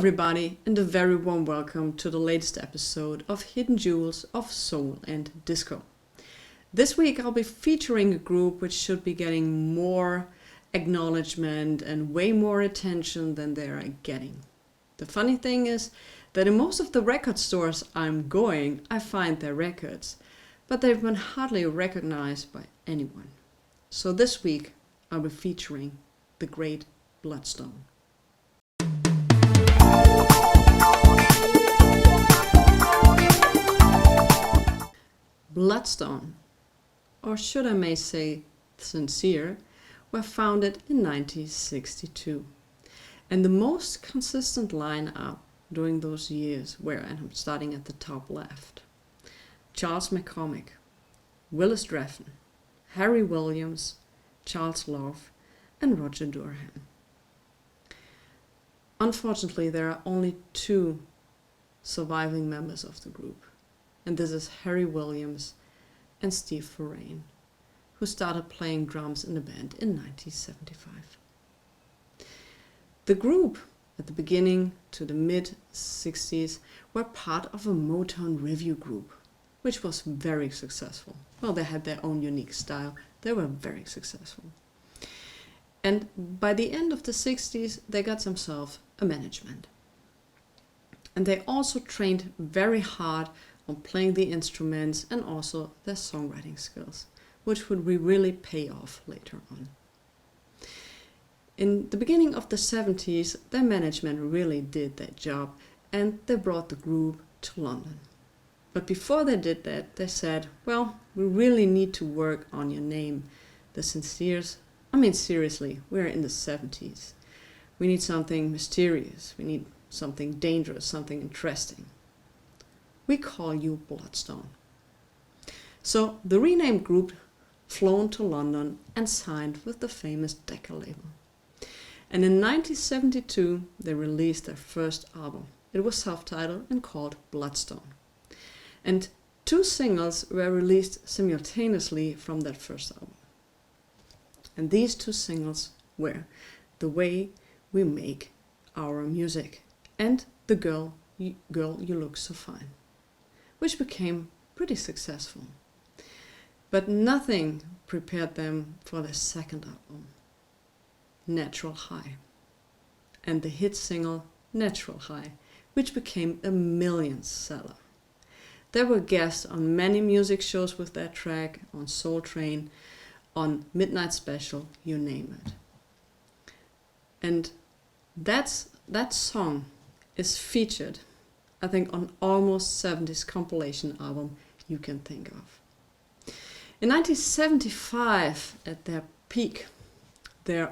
everybody, and a very warm welcome to the latest episode of Hidden Jewels of Soul and Disco. This week I'll be featuring a group which should be getting more acknowledgement and way more attention than they're getting. The funny thing is that in most of the record stores I'm going, I find their records, but they've been hardly recognized by anyone. So this week I'll be featuring the Great Bloodstone. Bloodstone, or should I may say Sincere, were founded in 1962. And the most consistent lineup during those years were, and I'm starting at the top left, Charles McCormick, Willis Drefn, Harry Williams, Charles Love, and Roger Durham. Unfortunately, there are only two surviving members of the group, and this is Harry Williams and Steve Forain, who started playing drums in the band in 1975. The group, at the beginning to the mid-60s, were part of a Motown revue group, which was very successful. Well, they had their own unique style. They were very successful. And by the end of the 60s, they got themselves a management. And they also trained very hard on playing the instruments and also their songwriting skills, which would really pay off later on. In the beginning of the 70s, their management really did their job and they brought the group to London. But before they did that, they said, well, we really need to work on your name. The Sinceres, I mean seriously, we're in the 70s. We need something mysterious, we need something dangerous, something interesting. We call you Bloodstone. So the renamed group flown to London and signed with the famous Decca label. And in 1972 they released their first album. It was self-titled and called Bloodstone. And two singles were released simultaneously from that first album. And these two singles were The Way We Make Our Music and The Girl You Look So Fine, which became pretty successful. But nothing prepared them for their second album, Natural High, and the hit single Natural High, which became a million seller. They were guests on many music shows with that track, on Soul Train, on Midnight Special, you name it. And that song is featured, I think, on almost 70s compilation album you can think of. In 1975, at their peak, they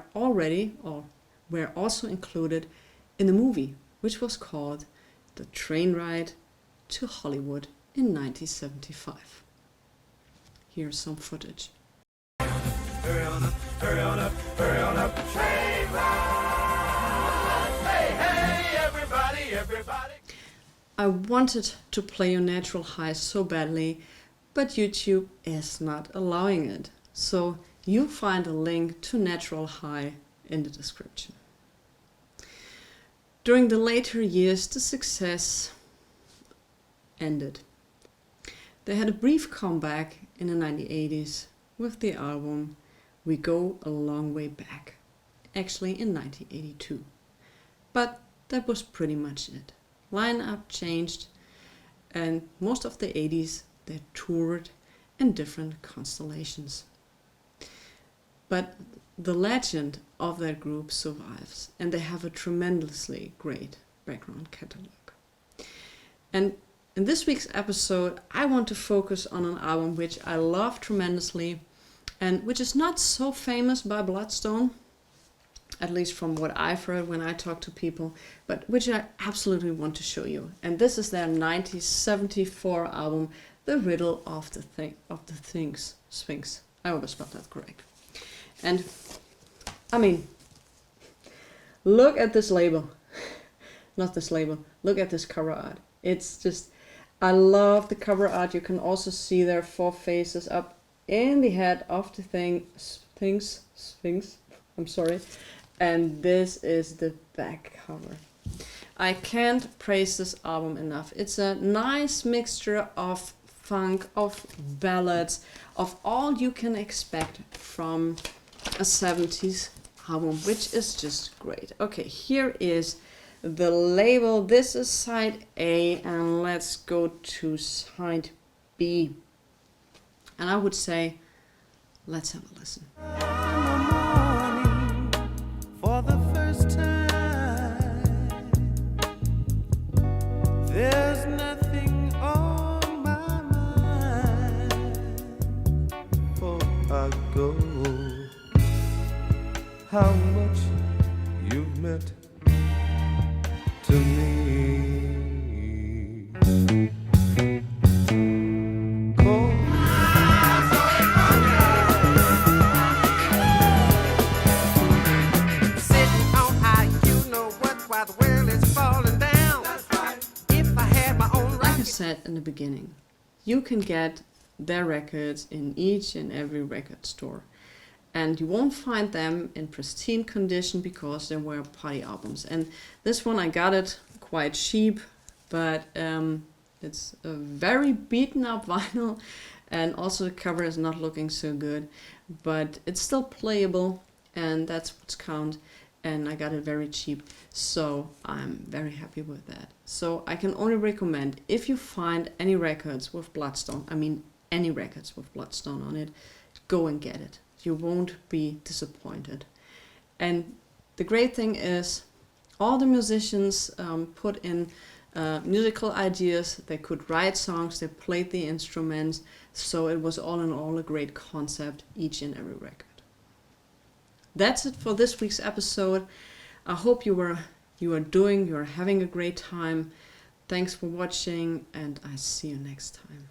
were also included in a movie which was called The Train Ride to Hollywood in 1975. Here's some footage. Hurry on up, hurry on up, hurry on up, train ride! Hey, hey, everybody, everybody! I wanted to play your Natural High so badly, but YouTube is not allowing it. So you'll find a link to Natural High in the description. During the later years, the success ended. They had a brief comeback in the 1980s with the album We Go a Long Way Back, actually in 1982. But that was pretty much it. Line-up changed, and most of the 80s they toured in different constellations. But the legend of that group survives, and they have a tremendously great background catalog. And in this week's episode, I want to focus on an album which I love tremendously and which is not so famous by Bloodstone, at least from what I've heard when I talk to people, but which I absolutely want to show you. And this is their 1974 album, The Riddle of the Sphinx. I always spelled that correct. And I mean, look at this label. Not this label. Look at this cover art. It's just, I love the cover art. You can also see their four faces up in the head of the Sphinx. I'm sorry. And this is the back cover. I can't praise this album enough. It's a nice mixture of funk, of ballads, of all you can expect from a 70s album, which is just great. Okay, here is the label. This is side A, and let's go to side B. And I would say, let's have a listen. For the first time, there's nothing on my mind. For I go, how much you've meant to me. Like I said in the beginning, you can get their records in each and every record store. And you won't find them in pristine condition because they were party albums. And this one I got it quite cheap, but it's a very beaten up vinyl, and also the cover is not looking so good, but it's still playable, and that's what's count. And I got it very cheap, so I'm very happy with that. So I can only recommend, if you find any records with Bloodstone, I mean any records with Bloodstone on it, go and get it. You won't be disappointed. And the great thing is, all the musicians put in musical ideas. They could write songs, they played the instruments, so it was all in all a great concept, each and every record. That's it for this week's episode. I hope you are having a great time. Thanks for watching, and I see you next time.